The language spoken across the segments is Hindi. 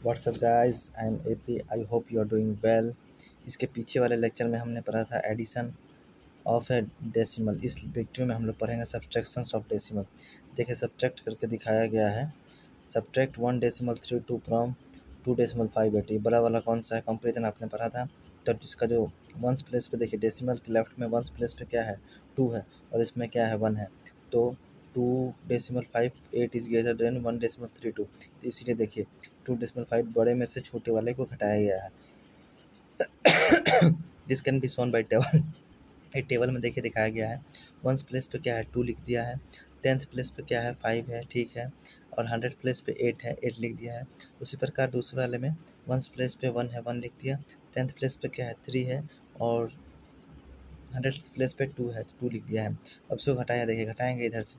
WhatsApp guys, I am A P. I hope you are doing well. इसके पीछे वाले लेक्चर में हमने पढ़ा था एडिशन ऑफ ए डेसिमल। इस वीडियो में हम लोग पढ़ेंगे सब्ट्रैक्शंस ऑफ डेसिमल। देखिए, सब्ट्रैक्ट करके दिखाया गया है। Subtract 1.32 from 2.580। बड़ा वाला कौन सा है? कंपेरिजन आपने पढ़ा था। तो इसका जो वंस प्लेस पे देखिए, डेसिमल के लेफ्ट में वंस प्लेस पे क्या है? 2 है, और इसमें क्या है? 1 है। तो 2.58 इज ग्रेटर देन 1.32। तो इसीलिए देखिए 2.5 बड़े में से छोटे वाले को घटाया गया है। This can be shown by table. ये टेबल में देखिए दिखाया गया है। वंस प्लेस पे क्या है? 2 लिख दिया है। 10th प्लेस पे क्या है? 5 है, ठीक है। और 100 प्लेस पे 8 है, 8 लिख दिया है। उसी प्रकार दूसरे वाले में वंस प्लेस पे 1 है, 1 लिख दिया। 10th प्लेस पे क्या है? 3 है, और 100 प्लेस पे 2 है, तो 2 लिख दिया है। अब इसको घटाया, देखिए घटाएंगे इधर से।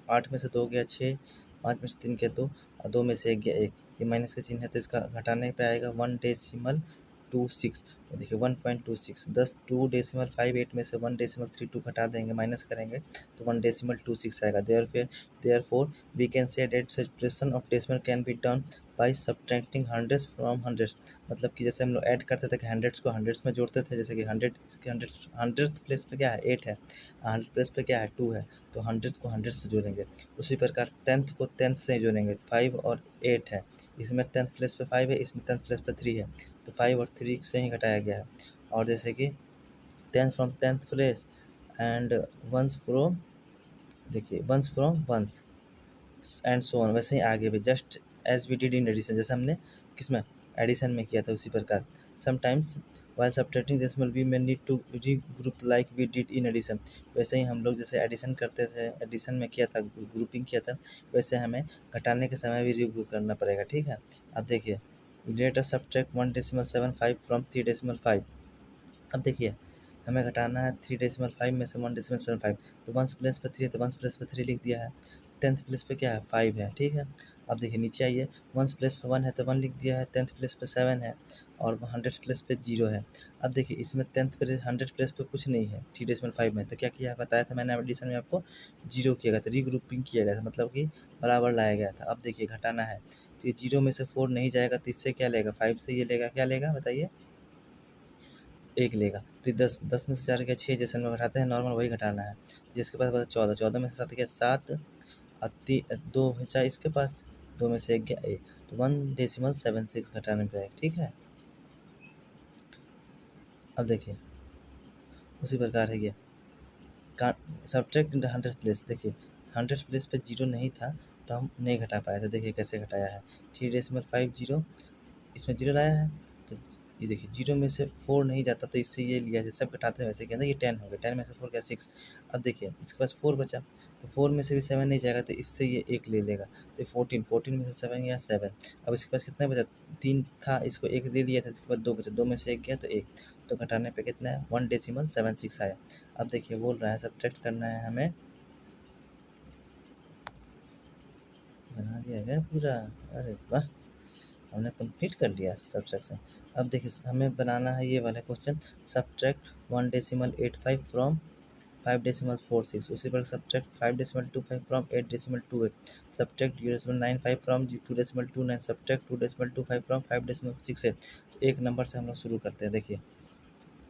8 में से 2 गया 6, 5 में से 3 गया 2, और 2 में से 1 गया 1। ये माइनस का चिन्ह है, तो इसका घटाने पे आएगा 1.26। देखिए 1.26, 2.58 में से 1.32 घटा देंगे, माइनस करेंगे तो 1.26 आएगा। Therefore we can say that subtraction of decimal can be done by subtracting hundreds from hundreds. मतलब कि जैसे हम लोग ऐड करते थे कि हंड्रेड्स को हंड्रेड्स में जोड़ते थे, जैसे कि 100 इसके 100 प्लेस पे क्या है? 8 है, 100 प्लेस पे क्या है? 2 है, तो 100 को 100 से जोड़ेंगे। उसी प्रकार 10th को 10th से जोड़ेंगे। 5 और 8 है, इसमें 10th प्लेस पे 5 है, इसमें 10th प्लेस पे 3 है, तो 5 और 3 से ही घटाया गया है। और जैसे कि 10 from 10th place and ones from, देखिए ones from ones and so on, वैसे ही आगे भी just as we did in addition, जैसे हमने किसमें? एडिशन में किया था, उसी प्रकार। Sometimes while subtracting decimal we may need to regroup like we did in addition। वैसे ही हम लोग जैसे एडिशन करते थे, एडिशन में किया था, ग्रुपिंग किया था, वैसे हमें घटाने के समय भी रिग्रुप करना पड़ेगा, ठीक है। अब देखिए, लेट अस सब्ट्रैक्ट 1.75 फ्रॉम 3.5। अब देखिए, हमें घटाना है 3.5 में से 1.75। तो वंस प्लेस पे 3 है, तो वंस प्लेस पे 3 लिख दिया है। 10th प्लेस पे क्या है? 5 है, ठीक है। अब देखिए नीचे आइए, वंस प्लेस पे 1 है, तो 1 लिख दिया है। 10th प्लेस पे 7 है, और 100 प्लेस पे 0 है। अब देखिए इसमें 10th प्लेस 100 प्लेस पे कुछ नहीं है 3.5 में, तो क्या किया है? बताया था मैंने एडिशन में आपको, 0 किया गया था, रीग्रुपिंग किया गया था, मतलब कि बराबर लाया गया था। अब देखिए घटाना है, तो ये 0 में से 4 नहीं जाएगा, तो इससे क्या लेगा? 5 से ये लेगा, क्या लेगा बताइए? 1 लेगा। तो ये 10 में से 4 गया 6, जैसे हम लोग घटाते हैं नॉर्मल, वही घटाना है। जिसके पास बचा 14, 14 में से 7 गया 7, और 2 बचा इसके पास, 2 में से 1 गया 1, तो 1.76 घटाने पे आएगा, ठीक है। अब देखिए उसी प्रकार है ये सब्ट्रैक्ट इन द 100 प्लेस। देखिए 100 प्लेस पे 0 नहीं था, तो हम नहीं घटा पाए थे। देखिए कैसे घटाया है, 3.50 इसमें 0 लाया है, तो ये देखिए 0 में से 4 नहीं जाता, तो इससे ये लिया, जैसे सब घटाते हैं वैसे किया ना। ये 10 हो गया, 10 में से 4 गया 6। अब देखिए इसके पास 4 बचा, तो 4 में से भी 7 नहीं जाएगा, तो इससे ये 1 ले लेगा, तो 14, 14 में से 7 गया 7। अब इसके पास कितना बचा? 3 था, इसको 1 दे दिया था, इसके बाद 2 बचा, 2 में से 1 गया तो 1, तो घटाने पे कितना है? 1.76 आया। अब देखिए बोल रहा है सब्ट्रैक्ट करना है हमें, बना दिया गया पूरा, अरे वाह, हमने कंप्लीट कर लिया सब्ट्रैक्शन। अब देखिए हमें बनाना है ये वाला क्वेश्चन, सब्ट्रैक्ट 1.85 फ्रॉम 5.46। उसी पर subtract 5.25 from 8.28। Subtract 0.95 from 2.29। Subtract 2.25 from 5.68। तो एक नंबर से हम लोग शुरू करते हैं। देखिए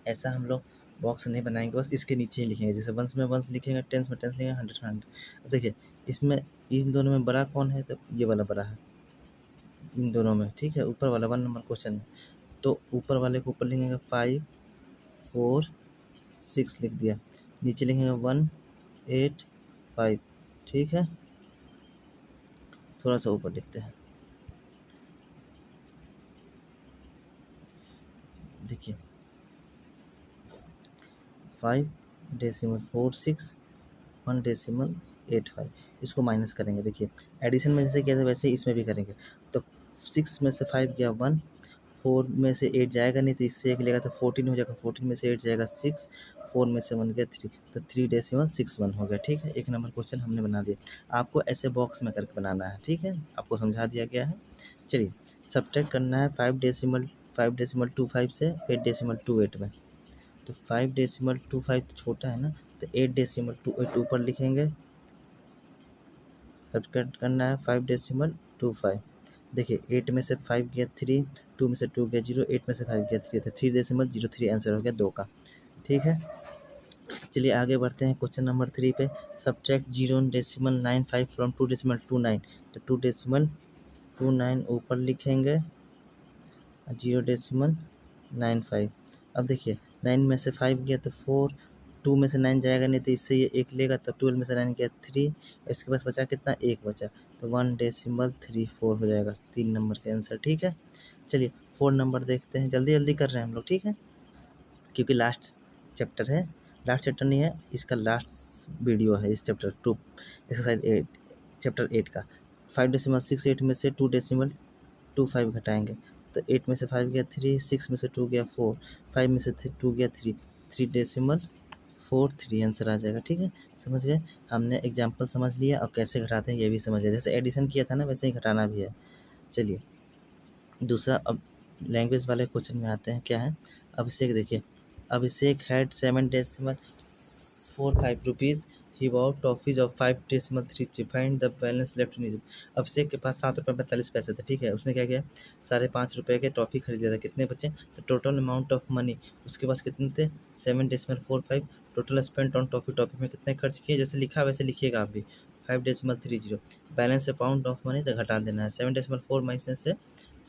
ऐसा हम लोग बॉक्स नहीं बनाएंगे, बस इसके नीचे ही लिखेंगे, जैसे वंस में वंस लिखेंगे, टेंस में टेंस लिखेंगे, हंड्रेड में हंड्रेड। अब देखिए इसमें इन दोनों में बड़ा कौन है? तो ये वाला बड़ा है इन दोनों में, ठीक है। ऊपर वाला 1 नंबर क्वेश्चन में, तो ऊपर वाले को ऊपर लिखेंगे 5 4 6 लिख दिया, नीचे लिखेंगे 1 8 5, ठीक है। थोड़ा सा ऊपर लिखते हैं, देखिए 5.46 1.85, इसको माइनस करेंगे। देखिए एडिशन में जैसे किया था वैसे इसमें भी करेंगे। तो 6 में से 5 गया 1, 4 में से 8 जाएगा नहीं, तो इससे 1 लेगा, तो 14 हो जाएगा, 14 में से 8 जाएगा 6, 4 में से 1 गया 3, तो 3.61 हो गया, ठीक है। एक नंबर क्वेश्चन हमने बना दिया। आपको ऐसे बॉक्स में करके बनाना है, ठीक है, आपको समझा दिया गया है। चलिए सब्ट्रैक्ट करना है 5.25 से 8.28 में। तो 5.25 तो छोटा है ना, तो 8.28 ऊपर लिखेंगे। सब्ट्रैक्ट करना है 5.25, देखिए 8 में से 5 गया 3, 2 में से 2 गया 0, 8 में से 5 गया 3 था, 3.03 आंसर हो गया 2 का। ठीक है, चलिए आगे बढ़ते हैं क्वेश्चन नंबर 3 पे। सब्ट्रैक्ट 0.95 फ्रॉम 2.29, तो 2.29 ऊपर लिखेंगे 0.95। अब देखिए 9 में से 5 गया तो 4, 2 में से 9 जाएगा नहीं तो इससे ये 1 लेगा, तो 12 में से 9 गया 3, इसके पास बचा कितना, 1 बचा, तो 1.34 हो जाएगा 3 नंबर के आंसर। ठीक है, चलिए 4 नंबर देखते हैं, जल्दी जल्दी कर रहे हैं हम लोग। ठीक है, क्योंकि लास्ट चैप्टर है, लास्ट चैप्टर नहीं है, इसका लास्ट वीडियो है इस चैप्टर 2 एक्सरसाइज 8 चैप्टर 8 का। 5.68 में से 2.25 घटाएंगे, तो 8 में से 5 गया 3, 6 में से 2 गया 4, 5 में से 2 गया 3, 3.43 आंसर आ जाएगा। ठीक है, समझ गए, हमने एग्जाम्पल समझ लिया और कैसे घटाते हैं ये भी समझ लिया, जैसे एडिशन किया था ना वैसे ही घटाना भी है। चलिए दूसरा, अब लैंग्वेज वाले क्वेश्चन में आते हैं। क्या है, अभिषेक देखिए, Abhishek had 7.45 rupees, he bought toffees of 5.33, find the balance left in. Abhishek के पास 7 रुपये 45 पैसे थे। ठीक है, उसने क्या किया, 5.5 रुपये के टॉफ़ी खरीद लिया था, कितने बचे, तो टोटल अमाउंट ऑफ मनी उसके पास कितने थे, 7.45, total spent on toffee, toffee में कितने खर्च किए, जैसे लिखा वैसे लिखिएगा आप भी, 5.30, बैलेंस अमाउंट ऑफ मनी तो घटा देना है, 7.4 माइनस से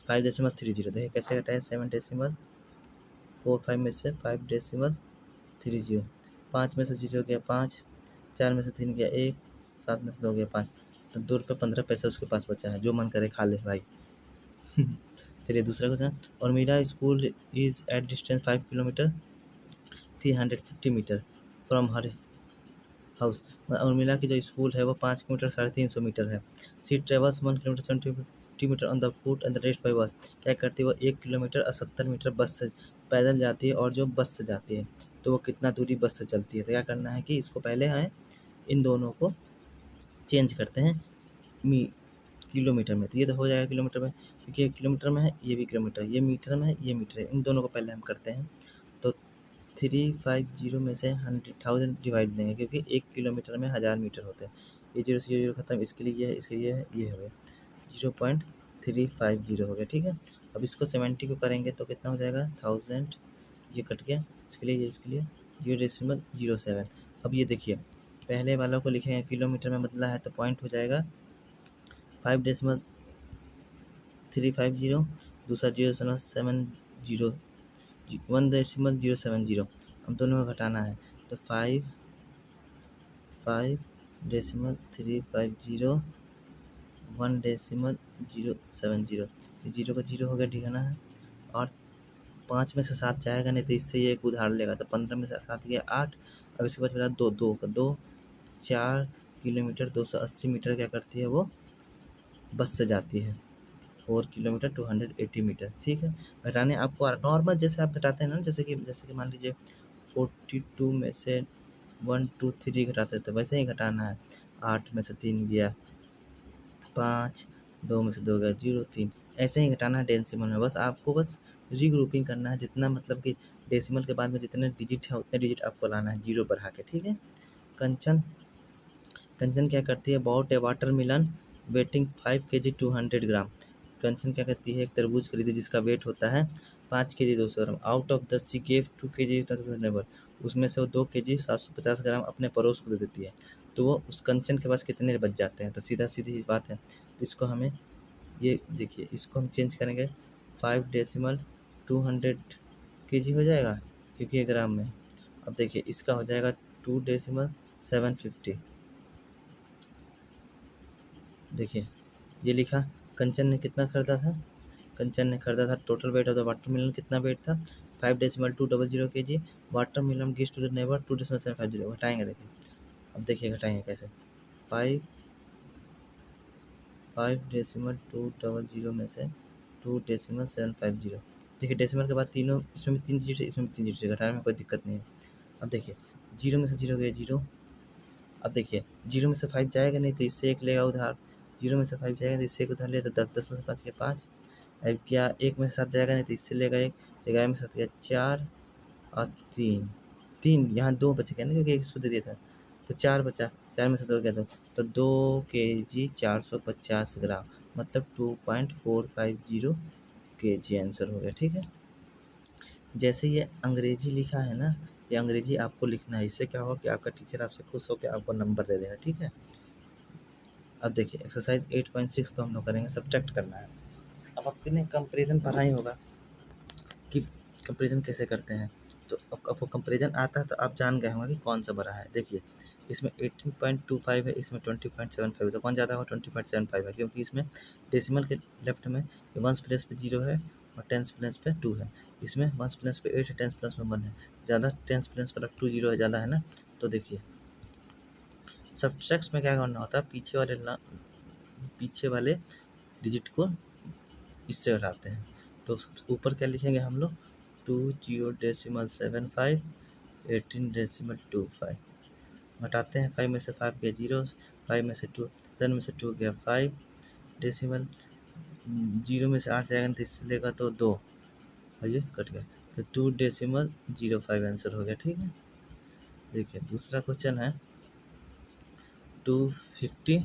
5.30, देखिए कैसे घटाए, 7.45 में से 5.30, 5 में से 0 गया 5, 4 में से 3 गया 1, 7 में से 2 गया 5, तो 2 रुपये 15 पैसे उसके पास बचा है, जो मन करे खा ले भाई। चलिए दूसरा क्वेश्चन, और मेरा school is at distance 5 kilometre 350 metre from her house. Urmila की जो स्कूल है वो 5 किलोमीटर 350 मीटर है। She travels 1 kilometre 70 metre on the foot and the rest by bus. क्या करती है वो, 1 किलोमीटर और 70 मीटर बस से पैदल जाती है, और जो बस से जाती है तो वो कितना दूरी बस से चलती है। तो क्या करना है कि इसको पहले आए इन दोनों को चेंज करते हैं मी किलोमीटर में, तो ये तो हो जाएगा किलोमीटर में, क्योंकि ये किलोमीटर में है, ये भी किलोमीटर, ये मीटर में है, ये मीटर है, इन दोनों को पहले हम करते हैं। तो 350 में से 100,000 डिवाइड देंगे, क्योंकि 1 किलोमीटर में 1000 मीटर होते हैं। ये 0 से 0 खत्म, इसके लिए ये है, इसके लिए ये है, ये हो गया 0.350 हो गया। ठीक है, अब इसको 70 को करेंगे तो कितना हो जाएगा, 1000, ये कट गया, इसके लिए ये, इसके लिए 0.07। अब ये देखिए पहले वालों को लिखेंगे किलोमीटर में बदला है तो पॉइंट हो जाएगा 5.350, दूसरा 0.70, 1.070। अब दोनों को घटाना है तो 5.350, 1.070, ये 0 का 0 हो गया, ठिकाना है, और 5 में से 7 जाएगा नहीं तो इससे ये एक उधार लेगा, तो 15 में से 7 गया 8। अब इसके बाद बचा 2 का 2, 4 किलोमीटर 280 मीटर क्या करती है वो, बस से जाती है, 4 किलोमीटर 280 मीटर। ठीक है, घटाने आपको नॉर्मल जैसे आप घटाते हैं ना, जैसे कि मान लीजिए 42 में से 1 2 3 घटाते हैं तो वैसे ही घटाना है। 8 में से 3 गया 5, 2 में से 2 गया 0, 3, ऐसे ही घटाना है डेसिमल में। बस आपको बस रीग्रुपिंग करना है, जितना मतलब कि डेसिमल के बाद में जितने डिजिट है उतने डिजिट आपको लाना है, 0 बढ़ा के। ठीक है, कंचन कंचन क्या करती है, बॉट ए वाटर मिलन वेटिंग 5 kg 200 ग्राम। कंचन क्या करती है, एक तरबूज खरीदी जिसका वेट होता है 5 kg 200 gram. Out of the C gave 2 kg neighbour, उसमें से वो 2 kg 750 ग्राम अपने पड़ोस को दे देती है, तो वो उस कंचन के पास कितने बच जाते हैं। तो सीधा सीधी बात है, तो इसको हमें ये देखिए, इसको हम चेंज करेंगे 5.200 kg हो जाएगा, क्योंकि ये ग्राम में। अब देखिए इसका हो जाएगा 2.750। देखिए ये लिखा, कंचन ने कितना खरीदा था, कंचन ने खरीदा था, total weight of the watermelon कितना वेट था, 5.200 kg। Watermelon gives to the neighbour 2.750। घटाएंगे, देखिए अब देखिए घटाएंगे कैसे, 5.200 में से 2.750। देखिए डेसिमल के बाद तीनों, इसमें भी 3 डिजिट है, इसमें भी 3 डिजिट है, घटाने में कोई दिक्कत नहीं है। अब देखिए 0 में से 0 गया 0। अब देखिए 0 में से 5 जाएगा नहीं तो इससे 1 लेगा उधार, 0 में से 5 जाएगा तो इससे 1 उधार लिया, तो 10, 10 में से 5 के 5। अब क्या 1 में से 7 जाएगा नहीं तो इससे लेगा 1, 11 में से 7 गया 4 और 3, 3 यहाँ 2 बच गया ना, क्योंकि 1 इसको दे दिया था, तो 4 बचा, 4 में से 2 गया 2, तो 2 kg 450 ग्राम, मतलब 2.450 kg आंसर हो गया। ठीक है, जैसे ये अंग्रेजी लिखा है ना, ये अंग्रेजी आपको लिखना है। इससे क्या होगा कि आपका टीचर आपसे खुश होकर आपको नंबर दे देगा। ठीक है, अब देखिए एक्सरसाइज 8.6 को हम लोग करेंगे, सब्ट्रैक्ट करना है। अब आपने कंपैरिजन पढ़ा ही होगा कि कंपैरिजन कैसे करते हैं, तो अब आपको कंपैरिजन आता है तो आप जान गए होंगे कि कौन सा बड़ा है। देखिए इसमें 18.25 है, इसमें 20.75 है, तो कौन ज़्यादा होगा? 20.75 है, क्योंकि इसमें डेसिमल के लेफ्ट में वंस प्लेस पे 0 है और टेंस प्लेस पे 2 है। इसमें वंस प्लेस पे 8 है, टेंस प्लेस में 1 है, ज़्यादा टेंस प्लेस पर 2 0 है, ज़्यादा है ना। तो देखिए सब्ट्रैक्ट में क्या करना होता है, पीछे वाले डिजिट को इससे हटाते हैं। तो ऊपर क्या लिखेंगे हम लोग? 20.75 18.25 घटाते हैं। 5 में से 5 गया 0, 5 में से 2, 7 में से 2 गया 5 डेसिमल, 0 में से 8 जाएगा तो इससे लेगा तो 2 और ये कट गया, तो 2.05 आंसर हो गया। ठीक है, देखिए दूसरा क्वेश्चन है 250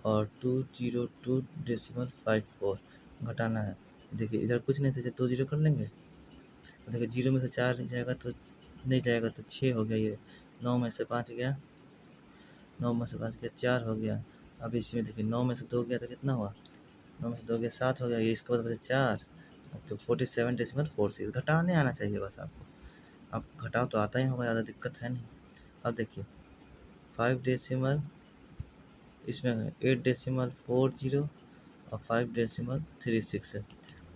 और 202.54 घटाना है। देखिए इधर कुछ नहीं तो 2 0 कर लेंगे। देखिए 0 में से 4 जाएगा तो नहीं जाएगा तो 6 हो गया, ये 9 में से 5 गया, 9 में से 5 गया 4 हो गया। अब इसमें देखिए 9 में से 2 गया तो कितना हुआ? 9 में से 2 गया 7 हो गया, ये इसके बाद बचे 4, तो 47.46 घटाने आना चाहिए बस आपको। आपको घटाव तो आता ही होगा, ज़्यादा दिक्कत है नहीं। अब देखिए 5 डेसिमल, इसमें 8.40 और 5.36 है।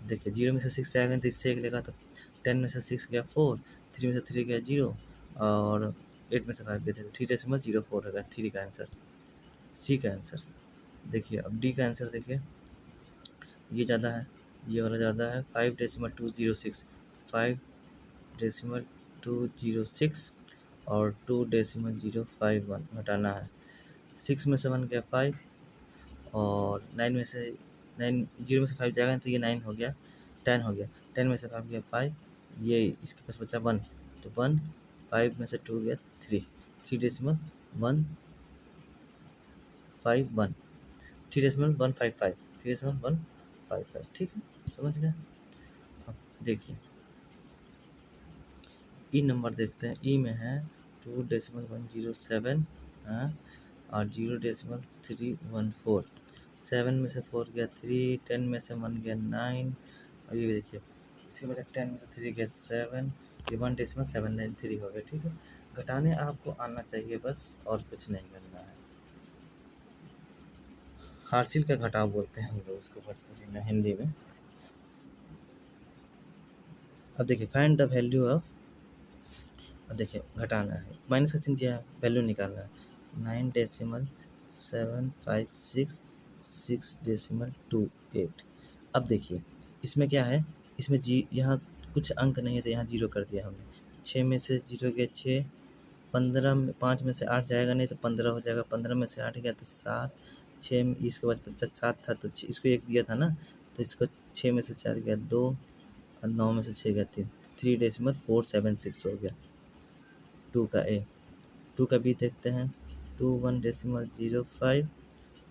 देखिए 0 में से 6 जाएगा तो इससे 1 लेगा, तो 10 में से 6 गया 4, 3 में से 3 गया 0 और 8 में से 5 गया 3.04 होगा 3 का आंसर, सी का आंसर। देखिए अब डी का आंसर देखिए, ये ज़्यादा है, ये वाला ज़्यादा है, 5.206, 5.206 और 2.051 घटाना है। 6 में से 1 गया 5 और 9 में से 9, 0 में से 5 जाएगा तो ये 9 हो गया, 10 हो गया, 10 में से 5 गया 5, ये इसके पास बचा 1, तो 1, 5 में से 2 गया 3, 3.151, 3.155, 3.155। ठीक है, समझ गए। अब देखिए ई नंबर देखते हैं, ई में है 2.107 और 0.314, 7 में से 4 गया 3, 10 में से 1 गया 9 और ये देखिए इसके बाद 10 में से 3 गया 7, ये 1.793 हो गया। ठीक है, घटाने आपको आना चाहिए बस, और कुछ नहीं करना है। हासिल का घटाव बोलते हैं हम लोग उसको भोजपुरी में, हिंदी में। अब देखिए फाइंड द वैल्यू ऑफ, अब देखिए घटाना है, माइनस का चिन्ह दिया है, वैल्यू निकालना है। 9.756 6.28। अब देखिए इसमें क्या है, इसमें यहाँ कुछ अंक नहीं है तो यहाँ 0 कर दिया हमने। 6 में से 0 गया 6, 15 में 5 में से 8 जाएगा नहीं तो 15 हो जाएगा, 15 में से 8 गया तो 7, 6 में इसके बाद 7 था तो इसको 1 दिया था ना, तो इसको 6 में से 4 गया 2 और 9 में से 6 गया 3, 3.476 हो गया। 2 का ए, 2 का बी देखते हैं, 21.05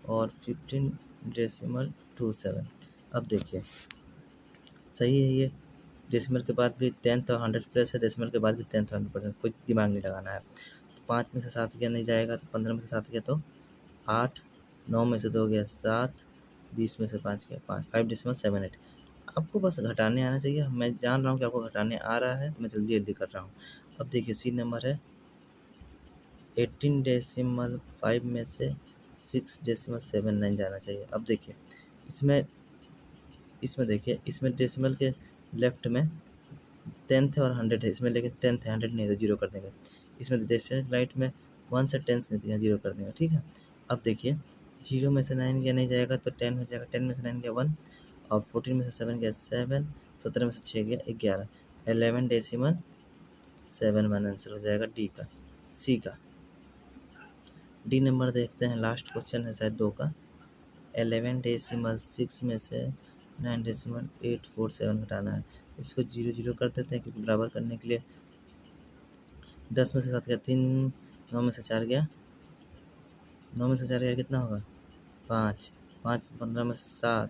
और 15.27। अब देखिए सही है, ये डेसिमल के बाद भी 10th और 100 प्लस है, डेसिमल के बाद भी 10th और 100%, कोई दिमाग नहीं लगाना है। तो 5 में से 7 गया नहीं जाएगा, तो 15 में से 7 गया तो 8, 9 में से 2 गया 7, 20 में से 5 गया 5, 5.78। आपको बस घटाने आना चाहिए। मैं जान रहा हूँ कि आपको घटाने आ रहा है तो मैं जल्दी जल्दी कर रहा हूँ। अब देखिए सी नंबर है 18.5 में से 6.79 जाना चाहिए। अब देखिए इसमें देखिए इसमें डेसिमल के लेफ्ट में 10th और 100 है इसमें, लेकिन 10th है 100 नहीं है तो 0 कर देंगे। इसमें डेसिमल राइट में 1 से 10 नहीं तो यहाँ 0 कर देंगे। ठीक है, अब देखिए 0 में से 9 गया नहीं जाएगा तो 10 हो जाएगा, 10 में से 9 गया 1 और 14 में से 7 गया 7, 17 में से 6 गया 11, 11.71 आंसर हो जाएगा डी का, सी का। डी नंबर देखते हैं, लास्ट क्वेश्चन है शायद 2 का। 11.6 में से 9.847 घटाना है। इसको 0 0 कर देते हैं क्योंकि बराबर करने के लिए। 10 में से 7 गया 3, 9 में से 4 गया 9 में से 4 गया कितना होगा 5, 5 15 में 7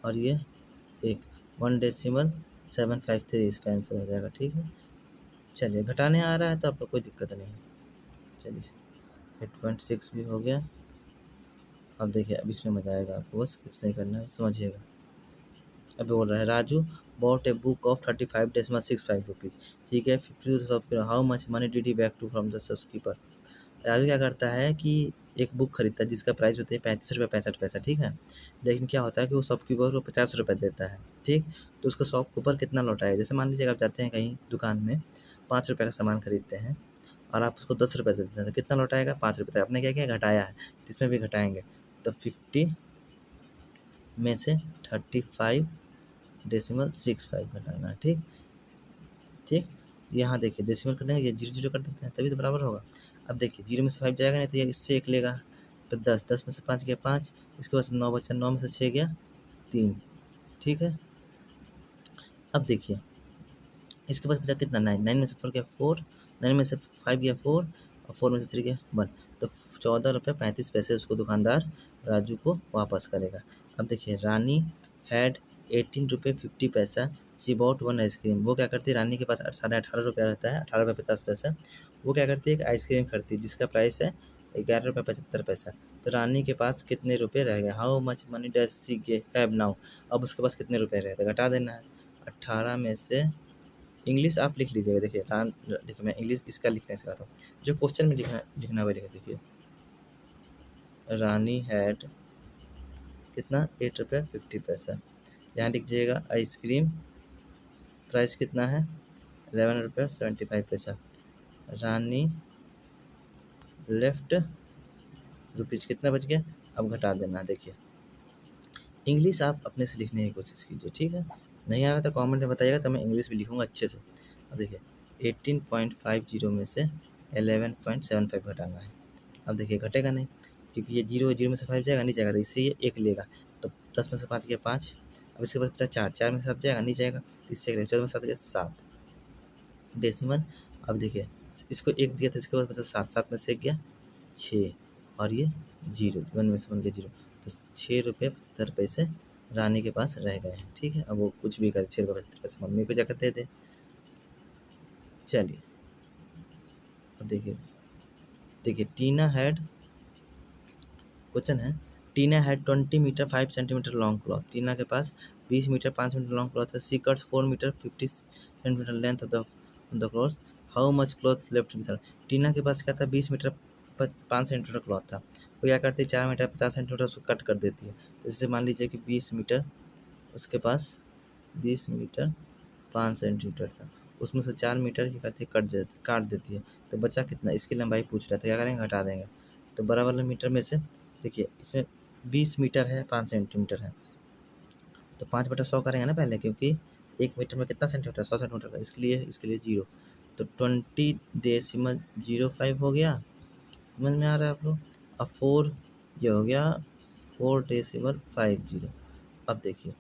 और ये 1, 1.753 इसका आंसर हो जाएगा। ठीक है, चलिए घटाने आ रहा है तो आपको कोई दिक्कत नहीं है। चलिए 8.6 भी हो गया। अब देखिए अब इसमें मजा आएगा आपको, बस कुछ नहीं करना है, समझिएगा। अब बोल रहा है Raju bought a book of 35.65 rupees, he gave 50 to shopkeeper, how much money did he back to from the shopkeeper. Raju क्या करता है कि एक बुक खरीदता है जिसका प्राइस होता है 35 रुपये 65 पैसा। ठीक है, लेकिन क्या होता है कि वो शॉपकीपर को 50 रुपये देता है। ठीक, तो उसका शॉपकीपर कितना लौटाएगा? जैसे मान लीजिए आप जाते हैं कहीं दुकान में 5 रुपये का सामान खरीदते हैं और आप उसको 10 रुपये दे देते हैं, तो कितना लौटाएगा 5 रुपये। आपने क्या किया घटाया है, तो इसमें भी घटाएंगे, तो 50 में से 35.65 घटाना है। ठीक ठीक, यहाँ देखिए डेसिमल कर देंगे, ये 0 0 कर देते हैं तभी तो बराबर होगा। अब देखिए 0 में से 5 जाएगा नहीं तो ये इससे 1 लेगा, तो 10, 10 में से 5 गया 5, इसके बाद 9 बचा, 9 में से 6 गया 3। ठीक है, अब देखिए इसके पास बचा कितना 9, 9 में से 4 गया 4, 9 में से 5 गया 4 और 4 में से 3 गया 1, तो 14 रुपये 35 पैसे उसको दुकानदार राजू को वापस करेगा। अब देखिए रानी हैड 18 रुपये 50 पैसा, शी बॉट वन आइसक्रीम। वो क्या करती है, रानी के पास 18.5 रुपया रहता है, 18 रुपये 50 पैसा। वो क्या करती है एक आइसक्रीम खरीदती है जिसका प्राइस है 11 रुपये 75 पैसा। तो रानी के पास कितने रुपये रह गए, how much money does she have now. अब उसके पास कितने रुपये रहे, तो घटा देना है। 18 में से इंग्लिश आप लिख लीजिएगा। देखिए देखिए मैं इंग्लिश इसका लिखना सिखाता हूँ, जो क्वेश्चन में लिखना वही लिखा। देखिए रानी हैड कितना 8 रुपये 50 पैसा, यहाँ लिख जाइएगा आइसक्रीम प्राइस कितना है 11 रुपये 75 पैसा। रानी लेफ्ट रुपीज़ कितना बच गया, अब घटा देना। देखिए इंग्लिश आप अपने से लिखने की कोशिश कीजिए। ठीक है, नहीं आ रहा तो कमेंट में बताइएगा, तो मैं इंग्लिश भी लिखूँगा अच्छे से। अब देखिए 18.50 में से 11.75 घटाना है। अब देखिए घटेगा नहीं क्योंकि ये 0 0 में से 5 जाएगा, नहीं जाएगा, तो इससे ये 1 लेगा, तो 10 में से 5 गया 5। अब इसके बाद बचा 4, 4 में से 7 जाएगा, नहीं जाएगा, तो इससे 14 में 7 गया 7 डेसिमल। अब देखिए इसको 1 दिया था, इसके बाद बचा 7, 7 में से 1 गया 6 और ये 0, 1 में से 1 गया 0, तो 6 रुपये 75 पैसे रानी के पास रह गए हैं। ठीक है, अब वो कुछ भी करे, 6 रुपये 75 पैसे मम्मी को जाकर दे दे। चलिए अब देखिए टीना हैड, क्वेश्चन है Tina had 20 metre 5 centimetre long cloth. Tina के पास 20 मीटर 5 मीटर लॉन्ग क्लॉथ है। She cuts 4 metre 50 centimetre length of the cloth, how much cloth left with her. Tina के पास क्या था 20 मीटर 5 सेंटीमीटर क्लॉथ था, वो क्या करती है 4 मीटर 50 सेंटीमीटर उसको कट कर देती है। तो जैसे मान लीजिए कि 20 मीटर उसके पास 20 मीटर 5 सेंटीमीटर था, उसमें से 4 मीटर की करती है काट देती है, तो बचा कितना, इसकी लंबाई पूछ रहा था, क्या करेंगे घटा देंगे। तो बराबर वाले मीटर में से देखिए इसमें 20 मीटर है 5 सेंटीमीटर है, तो 5/100 करेंगे ना पहले, क्योंकि 1 मीटर में कितना सेंटीमीटर 100 सेंटीमीटर था, इसके लिए 0, तो 20.05 हो गया। समझ में आ रहा है आप लोग। अब 4 ये हो गया 4.50। अब देखिए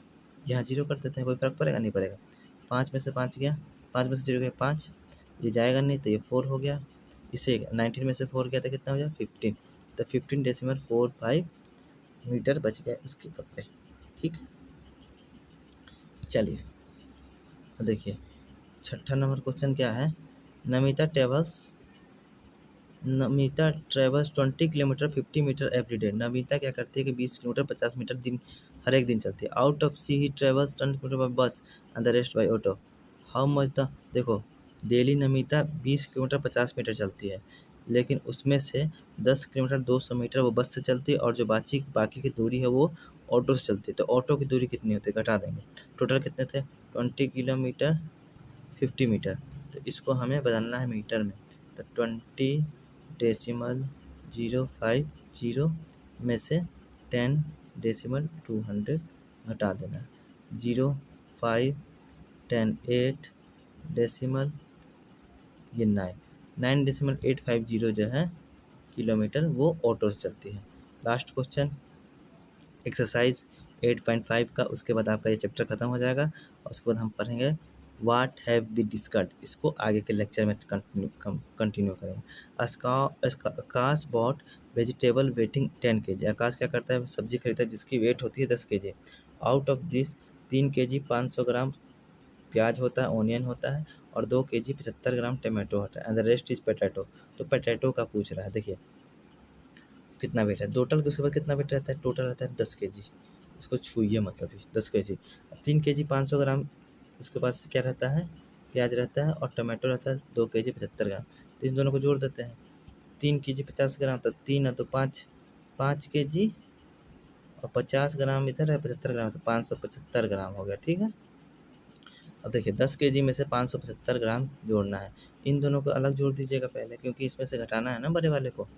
यहाँ 0 कर देते हैं, कोई फर्क पड़ेगा नहीं पड़ेगा। 5 में से 5 गया, 5 में से 0 गया 5, ये जाएगा नहीं तो ये 4 हो गया। इसे 19 में से 4 गया तो कितना हो गया 15, तो 15.45 मीटर बच गए उसके कपड़े। ठीक, चलिए देखिए 6ठा नंबर क्वेश्चन क्या है, Namita travels 20 kilometre 50 metre every day. Namita क्या करती है कि 20 किलोमीटर 50 मीटर हर एक दिन चलती है। आउट ऑफ सी ही travels 10 kilometre by bus and the rest by auto, how much the. देखो डेली नमिता 20 किलोमीटर 50 मीटर चलती है, लेकिन उसमें से 10 किलोमीटर 200 मीटर वो बस से चलती है और जो बाकी की दूरी है वो ऑटो से चलती है। तो ऑटो की दूरी कितनी होती है घटा देंगे। टोटल कितने थे 20 किलोमीटर 50 मीटर, तो इसको हमें बदलना है मीटर में, तो 20.050 में से 10.200 घटा देना। 0 5 10 8 डेसिमल ये 9.850 जो है किलोमीटर वो ऑटो से चलती है। लास्ट क्वेश्चन एक्सरसाइज 8.5 का, उसके बाद आपका ये चैप्टर ख़त्म हो जाएगा और उसके बाद हम पढ़ेंगे व्हाट हैव वी डिस्कस्ड, इसको आगे के लेक्चर में कंटिन्यू करेंगे। आकाश बॉट वेजिटेबल वेटिंग 10 kg, आकाश क्या करता है, सब्जी खरीदता है जिसकी वेट होती है 10 kg। Out of this 3 kg 500 ग्राम प्याज होता है, ऑनियन होता है, और 2 kg 75 ग्राम टमाटो होता है, and the rest is potato. तो पोटैटो का पूछ रहा है, देखिए कितना वेट है टोटल, उसके बाद कितना वेट रहता है, टोटल रहता है 10 kg, इसको छूइए मतलब 10 kg। 3 kg 500 ग्राम, उसके पास क्या रहता है, प्याज रहता है, और टमाटो रहता है 2 kg 75 ग्राम। तो इन दोनों को जोड़ देते हैं, 3 kg 50 ग्राम, तो 3 है तो 5 kg, और 50 ग्राम इधर है, 75 ग्राम, तो 575 ग्राम हो गया, ठीक है। अब देखिए 10 kg में से 575 ग्राम जोड़ना है, इन दोनों को अलग जोड़ दीजिएगा पहले, क्योंकि इसमें से घटाना है ना बड़े वाले को।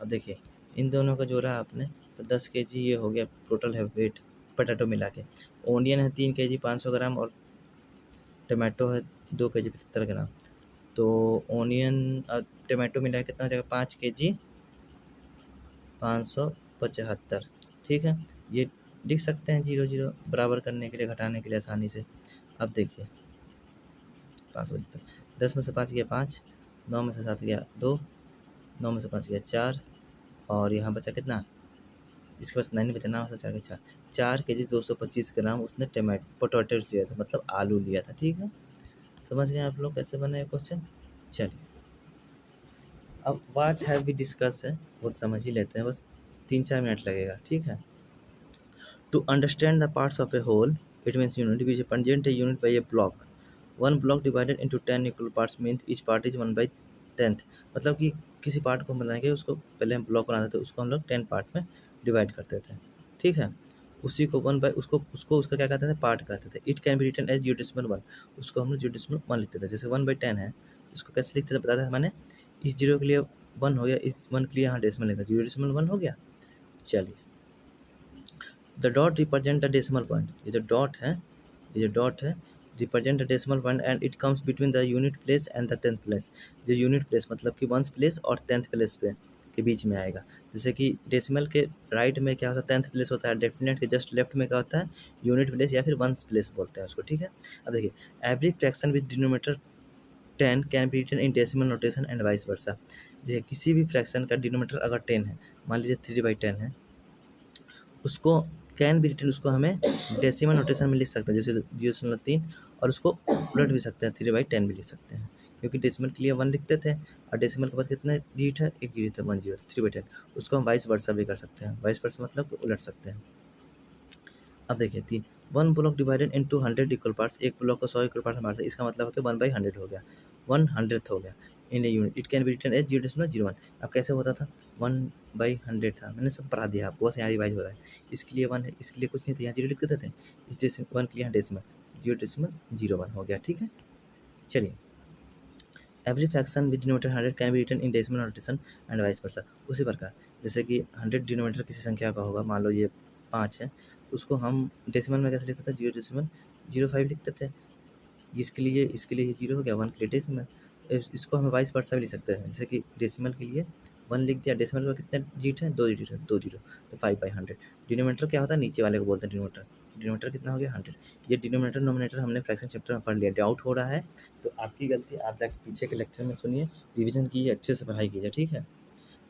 अब देखिए इन दोनों का जोड़ा आपने, तो 10 kg ये हो गया टोटल है वेट पोटैटो मिला के। ओनियन है 3 kg 500 ग्राम, और टमाटो है 2 kg 75 ग्राम। तो ओनियन और टमाटो मिला के कितना हो जाएगा, 5 kg 575, ठीक है। ये लिख सकते हैं 0 0 बराबर करने के लिए, घटाने के लिए आसानी से। अब देखिए 575, 10 में से 5 गया 5, 9 में से 7 गया 2, 9 में से 5 गया 4, और यहाँ बचा कितना, इसके पास 9 नहीं बचा, 9 में से 4 गया 4 kg 225 ग्राम उसने पोटैटो लिया था, मतलब आलू लिया था, ठीक है। समझ गए आप लोग कैसे बने क्वेश्चन। चलिए अब व्हाट हैव वी डिस्कस है वो समझ ही लेते हैं, बस 3 4 मिनट लगेगा, ठीक है। To understand the parts of a whole, it means unit, which represent a unit by a block. One block divided into 10 equal parts means each part is 1/10। मतलब कि किसी पार्ट को हम बनाएंगे, उसको पहले हम ब्लॉक बनाते थे, उसको हम लोग 10 पार्ट में डिवाइड करते थे, ठीक है। उसी को उसको उसका क्या कहते थे, पार्ट कहते थे। It can be written as 0.1, उसको हम लोग 0.1 लिखते थे। जैसे 1/10 है, उसको कैसे लिखते थे बताया था मैंने, इस 0 के लिए 1 हो गया, इस 1 के लिए यहाँ डेसिमल लिखा, 0.1 हो गया। चलिए the dot represent the decimal point, ये जो डॉट है, represent the decimal point and it comes between the unit place and the 10th place. जो यूनिट प्लेस मतलब कि 1st प्लेस और 10th प्लेस पे के बीच में आएगा। जैसे कि डेसिमल के राइट में क्या होता है, 10th प्लेस होता है, डेफिनेट के जस्ट लेफ्ट में क्या होता है, यूनिट प्लेस या फिर 1st प्लेस बोलते हैं उसको, ठीक है। अब देखिए every fraction with denominator 10 can be written in decimal notation and vice versa. देखिए किसी भी फ्रैक्शन का डिनोमिनेटर अगर 10 है, मान लीजिए 3/10 है, उसको कैन बी रिटन, उसको हमें डेसिमल नोटेशन में लिख सकते हैं, जैसे 0.3, और उसको उलट भी सकते हैं, 3/10 भी लिख सकते हैं, क्योंकि डेसिमल के लिए 1 लिखते थे, और डेसिमल के बाद कितने डिजिट है, एक डिजिट है, 1 0, 3/10। उसको हम वाइस वर्सा भी कर सकते हैं, वाइस वर्सा मतलब उलट सकते हैं। अब देखिए 3, 1 block divided into 100 equal parts, एक ब्लॉक को 100 इक्वल पार्ट्स में बांटते हैं, इसका मतलब है कि 1/100 हो गया, 1/100th हो गया in a unit. It can be written as 0.01। अब कैसे होता था, 1/100 था, मैंने सब पढ़ा दिया आपको, बस यहाँ रिवाइज हो रहा है। इसके लिए 1 है, इसके लिए कुछ नहीं था, यहाँ 0 लिख देते थे, इस डेसिमल 1 के लिए यहाँ डेसिमल 0.01 हो गया, ठीक है। चलिए every fraction with denominator 100 can be written in decimal notation and vice versa. उसी प्रकार जैसे कि 100 डिनोमिनेटर किसी संख्या का होगा, मान लो ये 5 है, उसको हम डेसिमल में कैसे लिखते थे, 0.05 लिखते थे। इसके लिए ये 0 हो गया, 1 के लिए डेसिमल। इसको हमें वाइस वर्सा भी लिख सकते हैं, जैसे कि डेसिमल के लिए 1 लिख दिया, डेसिमल में कितने डिजिट है, 2 डिजिट है, 2 0, तो 5/100। डिनोमिनेटर क्या होता है, नीचे वाले को बोलते हैं डिनोमिनेटर। डिनोमिनेटर कितना हो गया, 100। ये डिनोमिनेटर नोमिनेटर हमने फ्रैक्शन चैप्टर में पढ़ लिया। डाउट हो रहा है तो आपकी गलती, आप जाके पीछे के लेक्चर में सुनिए, रिवीजन कीजिए, अच्छे से पढ़ाई कीजिए, ठीक है।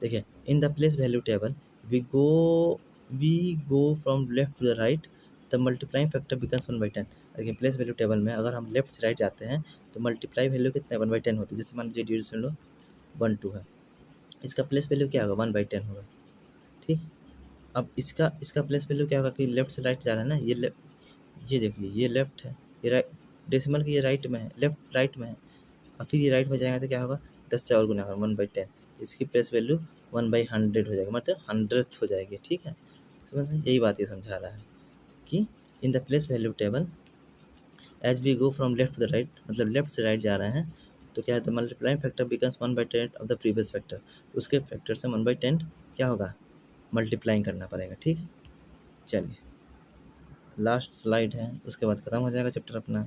देखिए in the place value table we go from left to the right, the multiplying factor becomes 1/10। देखिए प्लेस वैल्यू टेबल में अगर हम लेफ्ट से राइट जाते हैं तो मल्टीप्लाई वैल्यू कितना है, 1/10 होती है। जैसे मान लीजिए 0.12 है, इसका प्लेस वैल्यू क्या होगा, 1/10 होगा, ठीक। अब इसका प्लेस वैल्यू क्या होगा कि लेफ्ट से राइट जा रहा है ना, ये देखिए ये लेफ्ट है, ये राइट, डेसिमल की ये राइट में है, लेफ्ट राइट में है, और फिर ये राइट में जाएगा तो क्या होगा, 10 से और गुना होगा, 1/10। इसकी प्लेस वैल्यू 1/100 हो जाएगा, मतलब 100th हो जाएगी, ठीक है। समझ रहे हैं? यही बात ये समझा रहा है कि in the place value table as we go from left to the right, मतलब लेफ्ट से राइट जा रहे हैं, तो क्या है, the multiplying factor becomes 1/10 of the previous factor. उसके फैक्टर से 1/10 क्या होगा, मल्टीप्लाइंग करना पड़ेगा, ठीक है। चलिए लास्ट स्लाइड है, उसके बाद खत्म हो जाएगा चैप्टर अपना।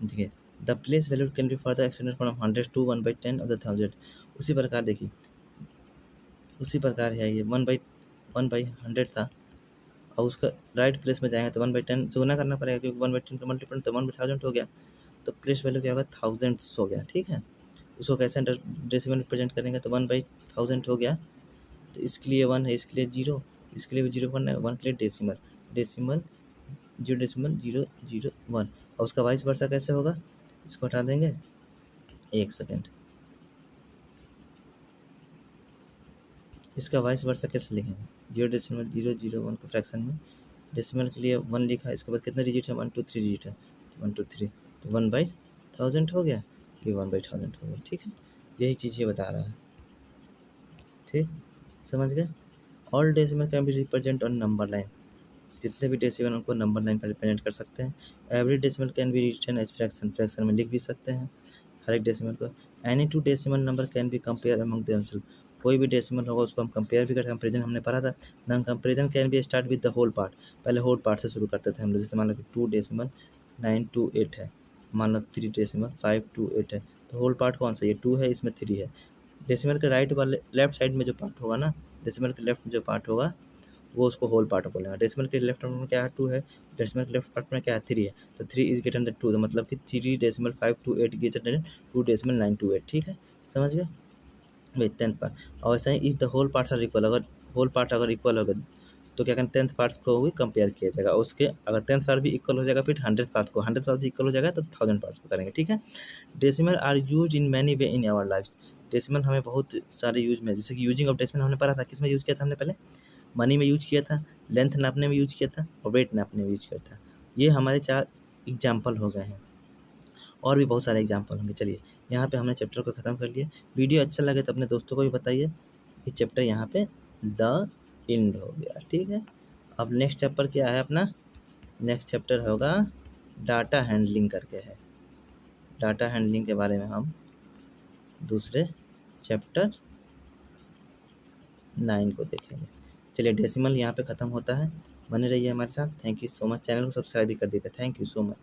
देखिए the place value can be further extended from 100 to 1/10 of the 1000। उसी प्रकार देखिए, उसी प्रकार है ये 1/100 था, और उसका राइट प्लेस में जाएंगे तो 1/10 से गुना करना पड़ेगा, क्योंकि 1/10 का मल्टीपल तो 1/1000 हो गया। तो प्लेस वैल्यू क्या होगा, थाउजेंड्स हो गया, ठीक है। उसको कैसे अंडर डेसिमल रिप्रेजेंट करेंगे, तो 1/1000 हो गया, तो इसके लिए 1 है, इसके लिए 0, इसके लिए भी 0 करना है, 1 के लिए डेसिमल, डेसिमल 0.0001, और उसका वाइस वर्सा कैसे होगा, इसको हटा देंगे, 1 सेकेंड, इसका वाइस वर्सा कैसे लिखेंगे, 0.001 को फ्रैक्शन में डेसिमल के लिए 1 लिखा, इसके बाद कितने डिजिट है, 1 2 3 डिजिट है, 1 2 3, तो 1/1000 हो गया, ये 1/1000 हो गया, ठीक है। यही चीज़ ये बता रहा है, ठीक, समझ गए। All decimal can B represent on number line, जितने भी डेसिमल उनको नंबर लाइन पर रिप्रेजेंट कर सकते हैं। Every decimal can be written as fraction, fraction में लिख भी सकते हैं हर एक डेसिमल को। Any two decimal number can be compare among themselves, कोई भी डेसिमल होगा उसको हम कंपेयर भी करते हैं, कंपेरिजन हमने पढ़ा था ना, comparison can be start with the whole part, पहले होल पार्ट से शुरू करते थे हम लोग, जैसे मान लो कि 2.928 है, मान लो 3.528 है, तो होल पार्ट कौन सा, ये 2 है, इसमें 3 है। डेसिमल के राइट वाले लेफ्ट साइड में जो पार्ट होगा ना, डेसिमल के लेफ्ट में जो पार्ट होगा वो उसको होल पार्ट बोलेगा। डेसिमल के लेफ्ट पार्ट में क्या है, 2 है, डेसिमल के लेफ्ट पार्ट में क्या है, 3 है, तो 3 इज ग्रेटर देन 2, तो मतलब कि 3.528 ग्रेटर देन 2.928, ठीक है, समझ गए। वही 10th पार्ट, और वैसे ही if the whole parts are equal, अगर होल पार्ट अगर इक्वल होगा तो क्या करें, 10th पार्ट्स को भी कंपेयर किया जाएगा, उसके अगर 10th पार्ट भी इक्वल हो जाएगा, फिर 100th पार्ट को, 100th पार्ट भी इक्वल हो जाएगा तो 1000 पार्ट्स को करेंगे, ठीक है। Decimal are use in many way in our lifes, decimal हमें बहुत सारे यूज में, जैसे कि यूजिंग ऑफ डेसिमल हमने पढ़ा था, किस में यूज किया था हमने पहले, मनी में यूज किया था, लेंथ नापने में यूज किया था, और वेट नापने में यूज किया था। ये हमारे 4 एग्जाम्पल हो गए हैं, और भी बहुत सारे एग्जाम्पल होंगे। चलिए यहाँ पे हमने चैप्टर को ख़त्म कर लिया। वीडियो अच्छा लगे तो अपने दोस्तों को भी बताइए। ये चैप्टर यहाँ पे द एंड हो गया, ठीक है। अब नेक्स्ट चैप्टर क्या है अपना, नेक्स्ट चैप्टर होगा डाटा हैंडलिंग करके है, डाटा हैंडलिंग के बारे में हम दूसरे चैप्टर 9 को देखेंगे। चलिए डेसिमल यहाँ पे ख़त्म होता है, बने रहिए हमारे साथ। Thank you so much, channel को सब्सक्राइब भी कर दीजिएगा। Thank you so much.